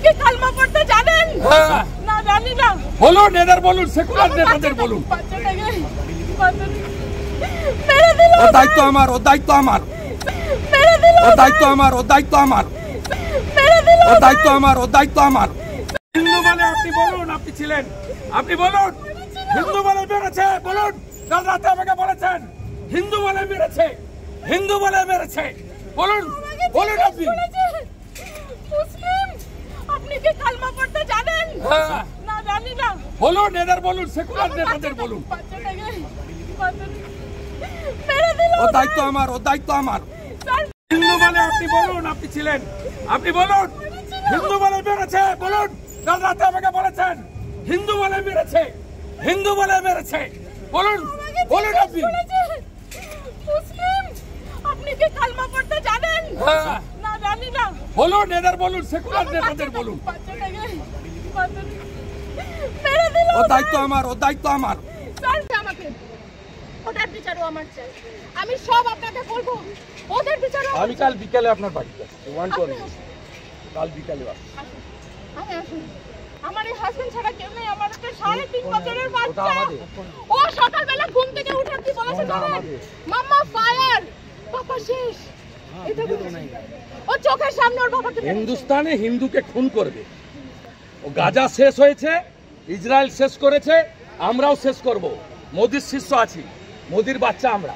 কি কালমা পড়তে জানেন? না জানি না। বলুন, এদের বলুন, সেকুলার নেতাদের বলুন। মেরে দিল। ও দায়িত্ব আমার, ও দায়িত্ব আমার। মেরে দিল। ও দায়িত্ব আমার, ও দায়িত্ব আমার। মেরে দিল। ও দায়িত্ব আমার, ও দায়িত্ব আমার। হিন্দু বলে আপনি বলুন, আপনি ছিলেন, আপনি বলুন। হিন্দু বলে মেরেছে, বলুন। কাল রাতে আমাকে বলেছেন হিন্দু বলে মেরেছে, হিন্দু বলে মেরেছে, বলুন, বলুন আপনি। মুসলিম, আপনি কি কালমা পড়তে জানেন? না জানি না। বলুন, এদের বলুন, সেকুলার নেতাদের বলুন। মেরে দিল। ও দায়িত্ব আমার, ও দায়িত্ব আমার। হিন্দু বলে আপনি বলুন, আপনি ছিলেন, আপনি বলুন। হিন্দু বলে মেরেছে, বলুন। কাল রাতে আমাকে বলেছেন হিন্দু বলে মেরেছে, হিন্দু বলে মেরেছে, বলুন, বলুন আপনি। মুসলিম, আপনি কি কালমা পড়তে জানেন? না জানি না। বলুন, এদের বলুন, সেকুলার নেতাদের বলুন। মেরে দিল। ও দায়িত্ব আমার, ও দায়িত্ব আমার। আমাকে ওটার বিচারও আমার চাই। আমি সব আপনাকে বলবো, ওদের বিচারও। আমি কাল বিকালে আপনার বাড়িতে আসছি, কাল বিকালে আসছি। আমি আসুন। আমার এই হাজবেন্ড ছাড়া কেউ নেই। আমার একটা 3.5 বছরের বাচ্চা। ও সকালবেলা ঘুম থেকে উঠে কি বলেছে জানেন? মাম্মা ফায়ার, পাপা শেষ। এটা বলেছে। ও চোখের সামনে ওর বাবাকে হিন্দুস্তানে হিন্দুকে খুন করবে। ও গাজা শেষ হয়েছে, ইসরায়েল শেষ করেছে, আমরাও শেষ করব। মোদির শিষ্য আছি, মোদির বাচ্চা আমরা।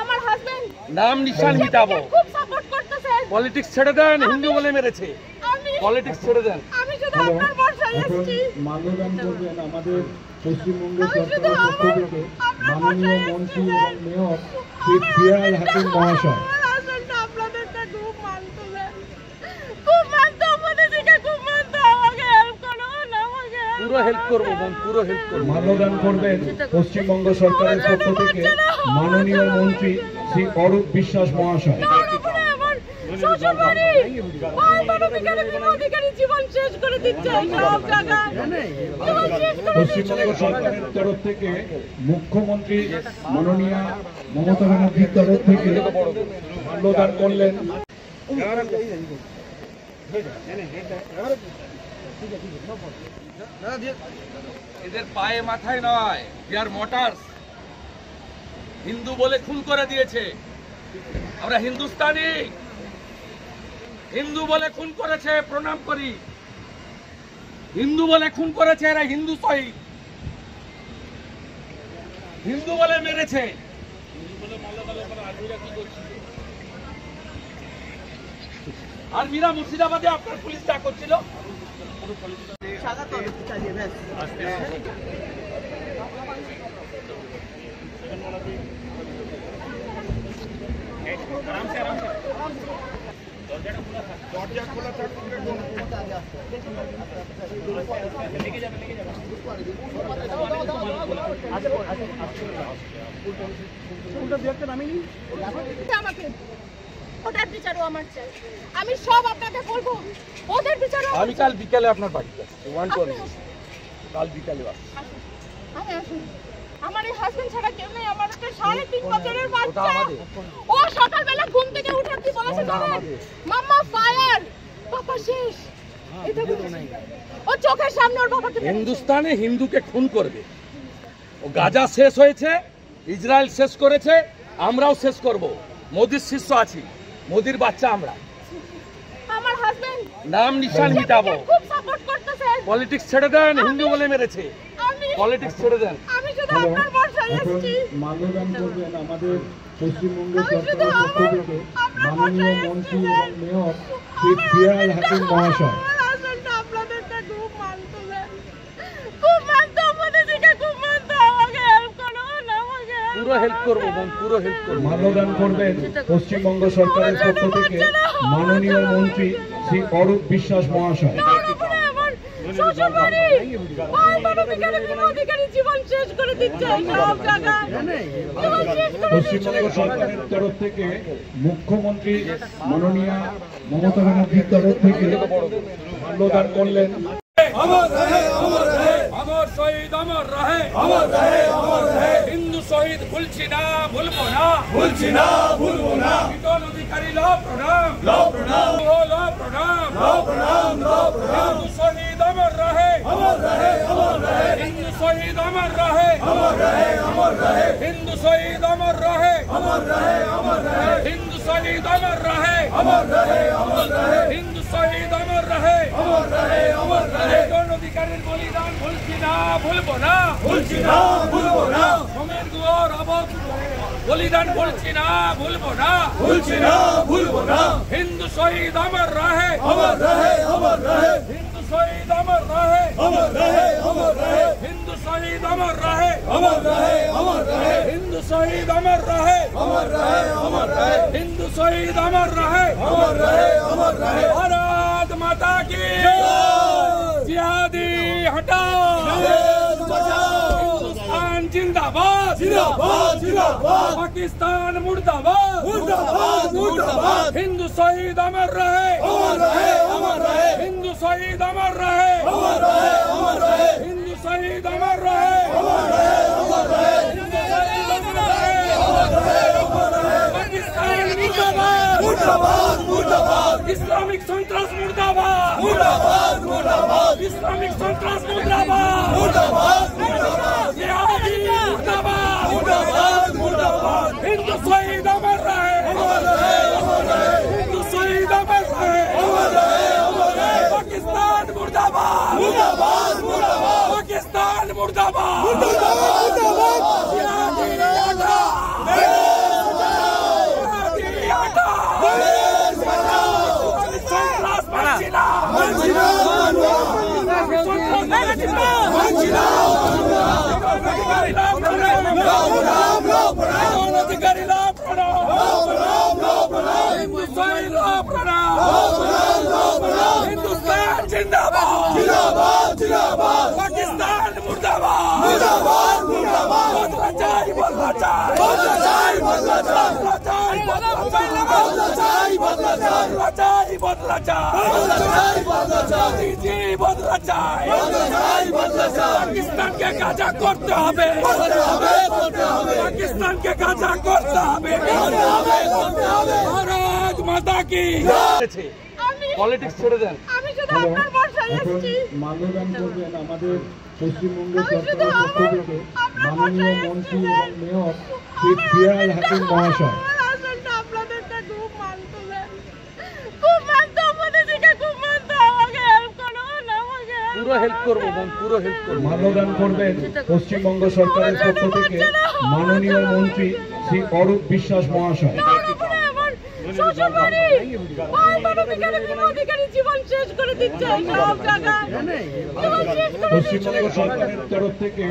আমার হাজবেন্ড নাম নিশান মিটাবো। খুব সাপোর্ট করতেছে। পলিটিক্স ছেড়ে দেন, হিন্দু বলে মেরেছে। পলিটিক্স ছেড়ে দেন। আমি শুধু আপনার ভরসায় এসেছি। মাল্যদান করবেন আমাদের পশ্চিমবঙ্গ সরকারের পক্ষ থেকে মাননীয় মন্ত্রী এবং মেয়র শ্রী ফিয়াল হাকিম মহাশয়। আপনাদেরকে খুব মানতো, খুব মানতো, মোদিজিকে খুব মানতো। আমাকে হেল্প করো, আমাকে পুরো হেল্প করবো, পুরো হেল্প করবো। মাল্যদান করবেন পশ্চিমবঙ্গ সরকারের পক্ষ থেকে মাননীয় মন্ত্রী শ্রী অরূপ বিশ্বাস মহাশয়। জীবন শেষ করে দিচ্ছে সব জায়গায়। পশ্চিমবঙ্গ সরকারের তরফ থেকে মুখ্যমন্ত্রী মাননীয়া মমতা ব্যানার্জির তরফ থেকে মাল্যদান করলেন। এদের পায়ে মাথায় নয়, ইয়ার মোটরস। হিন্দু বলে খুন করে দিয়েছে। আমরা হিন্দুস্তানি, হিন্দু বলে খুন করেছে, প্রণাম করি। হিন্দু বলে খুন করেছে, এরা হিন্দু শহীদ। হিন্দু বলে মেরেছে। আর মীরা মুর্শিদাবাদে আপনার পুলিশ যা করছিল, দরজা খোলা থাকবে। আমাকে ওটার বিচারও আমার চাই। আমি সব আপনাকে বলবো, ওদের বিচারও। আমি কাল বিকালে আপনার বাড়িতে আসছি, কাল বিকালে আসছি। আমি আসুন। আমার এই হাজবেন্ড ছাড়া কেউ নেই। আমার একটা 3.5 বছরের বাচ্চা। ও সকালবেলা ঘুম থেকে উঠে কি বলেছে জানেন? মাম্মা ফায়ার, পাপা শেষ। এটা বলেছে। ও চোখের সামনে ওর বাবাকে হিন্দুস্তানে হিন্দুকে খুন করবে। ও গাজা শেষ হয়েছে, ইসরায়েল শেষ করেছে, আমরাও শেষ করব। মোদির শিষ্য আছি, মোদির বাচ্চা আমরা। আমার হাজবেন্ড নাম নিশান মিটাবো। খুব সাপোর্ট করতেছে। পলিটিক্স ছেড়ে দেন, হিন্দু বলে মেরেছে। পলিটিক্স ছেড়ে দেন। আমি শুধু আপনার ভরসায় এসেছি। মাল্যদান করবেন আমাদের পশ্চিমবঙ্গ সরকারের পক্ষ থেকে মাননীয় মন্ত্রী এবং মেয়র শ্রী ফিয়াল হাকিম মহাশয়। আপনাদেরকে খুব মানতো, খুব মানতো, মোদিজিকে খুব মানতো। আমাকে হেল্প করো, আমাকে পুরো হেল্প করবো, পুরো হেল্প করবো। মাল্যদান করবেন পশ্চিমবঙ্গ সরকারের পক্ষ থেকে মাননীয় মন্ত্রী শ্রী অরূপ বিশ্বাস মহাশয়। জীবন শেষ করে দিচ্ছে সব জায়গায়। পশ্চিমবঙ্গ সরকারের তরফ থেকে মুখ্যমন্ত্রী মাননীয়া মমতা ব্যানার্জির তরফ থেকে মাল্যদান করলেন। अमर रहे, अमर रहे, अमर शहीद अमर रहे, अमर रहे, अमर रहे। हिंदू शहीद भूलছি না, ভুলবো না, ভুলছি না, ভুলবো না। বিটল অধিকারী লো প্রণাম, লো প্রণাম, লো প্রণাম, লো প্রণাম, লো শহীদ অমর রহে, অমর রহে, অমর রহে। হিন্দু শহীদ অমর রহে, অমর রহে, অমর রহে। হিন্দু শহীদ অমর রহে, অমর রহে, অমর রহে। হিন্দু শহীদ অমর রহে, অমর রহে, অমর রহে। কোন অধিকারের বলিদান ভুলছি না, ভুলবো না, ভুলছি না, ভুলবো না। সমীর গুহর বলিদান ভুলছি না, ভুলবো না, ভুলছি না, ভুলবো না। হিন্দু শহীদ অমর রহে, অমর রহে, অমর রহে। হিন্দু শহীদ অমর রহে, অমর রহে, অমর রহে। হিন্দু শহীদ অমর রহে, অমর রহে, অমর রহে। হিন্দু শহীদ অমর রহে, অমর রহে, অমর রহে। হিন্দু শহীদ অমর রহে, অমর রহে, অমর রহে। ভারত মাতা কি জিহাদি হটাও, हिंदुस्तान जिंदाबाद, जिंदाबाद, जिंदाबाद। पाकिस्तान मुर्दाबाद, मुर्दाबाद, मुर्दाबाद। हिंदू शहीद अमर रहे, अमर रहे, अमर रहे। हिंदू शहीद अमर रहे, अमर रहे, अमर रहे। हिंदू शहीद अमर रहे, अमर रहे, अमर रहे। हिंदू शहीद अमर रहे, अमर रहे, अमर रहे। पाकिस्तान मुर्दाबाद, मुर्दाबाद, मुर्दाबाद। इस्लामिक संतरास मुर्दाबाद, मुर्दाबाद, मुर्दाबाद। इस्लामिक संतरास मुर्दाबाद, मुर्दाबाद, मुर्दाबाद। जिहादी मुर्दाबाद, मुर्दाबाद, मुर्दाबाद। हिंदू शहीद अमर रहे, अमर रहे, अमर रहे। हिंदू शहीद अमर रहे, अमर रहे, अमर रहे। पाकिस्तान मुर्दाबाद, मुर्दाबाद, मुर्दाबाद। पाकिस्तान मुर्दाबाद, मुर्दाबाद, मुर्दाबाद। जिहादी हटा, जिहादी हटा, संतरास मंजिला, मंजिला, मंजिला। हिंदुस्तान जिंदाबाद, जिंदाबाद, जिंदाबाद। पाकिस्तान मुर्दाबाद, मुर्दाबाद, मुर्दाबाद। बदला चाहिए, बदला चाहिए, बदला चाहिए, बदला चाहिए, बदला चाहिए, बदला चाहिए, बदला चाहिए, बदला चाहिए, बदला चाहिए, जी बदला चाहिए, बदला चाहिए, बदला चाहिए। पाकिस्तान के काजा करते হবে, করতে হবে, করতে হবে। पाकिस्तान के काजा করতে হবে, করতে হবে, করতে হবে। ভারত মাতা কি পলিটিক্স ছেড়ে দেন। আমি শুধু আপনার ভরসায় এখন এসেছি। মাল্যদান করবেন আমাদের পশ্চিমবঙ্গ সরকারের পক্ষ থেকে মাননীয় মন্ত্রী এবং মেয়র শ্রী ফিয়াজ হাকিম মহাশয়। আমার হাসবেন্ডটা আপনাদেরকে খুব মানতো না। খুব মানতো, মোদিজিকে খুব মানতো। আমাকে হেল্প করুন, আমাকে পুরো হেল্প করবো, পুরো হেল্প করবো। মাল্যদান করবেন পশ্চিমবঙ্গ সরকারের পক্ষ থেকে মাননীয় মন্ত্রী শ্রী অরূপ বিশ্বাস মহাশয়। জীবন শেষ করে দিচ্ছে সব জায়গায়। পশ্চিমবঙ্গ সরকারের তরফ থেকে